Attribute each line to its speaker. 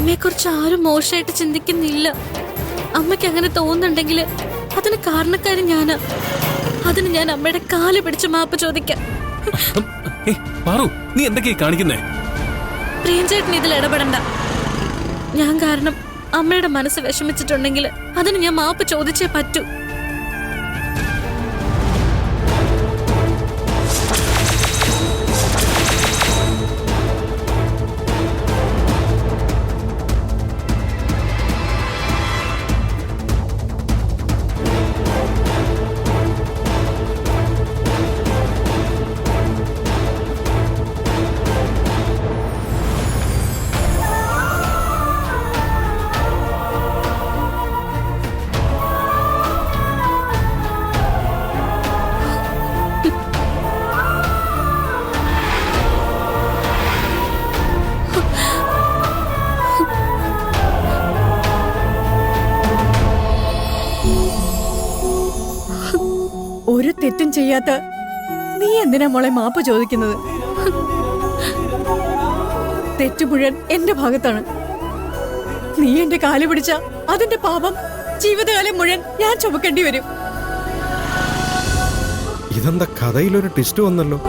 Speaker 1: അമ്മയെക്കുറിച്ച് ആരും മോശമായിട്ട് ചിന്തിക്കുന്നില്ല. അമ്മയ്ക്ക് അങ്ങനെ തോന്നുന്നുണ്ടെങ്കിൽ അതിന് കാരണക്കാരൻ ഞാനാ. അതിന് ഞാൻ അമ്മയുടെ കാല് പിടിച്ച് മാപ്പ് ചോദിക്കാം.
Speaker 2: നീ എന്തൊക്കെയാ കാണിക്കുന്നേ?
Speaker 1: പ്രിയൻചേട്ടൻ ഇതിൽ ഇടപെടണ്ട. ഞാൻ കാരണം അമ്മയുടെ മനസ്സ് വിഷമിച്ചിട്ടുണ്ടെങ്കിൽ അതിന് ഞാൻ മാപ്പ് ചോദിച്ചേ പറ്റൂ.
Speaker 3: ഒരു തെറ്റും ചെയ്യാത്ത നീ എന്തിനാ മോളെ മാപ്പ് ചോദിക്കുന്നത്? തെറ്റ് മുഴുവൻ എന്റെ ഭാഗത്താണ്. നീ എന്റെ കാല് പിടിച്ച അതിന്റെ പാപം ജീവിതകാലം മുഴുവൻ ഞാൻ ചുമക്കേണ്ടി വരും.
Speaker 4: ഇതെന്താ കഥയിലൊരു ട്വിസ്റ്റ് വന്നല്ലോ?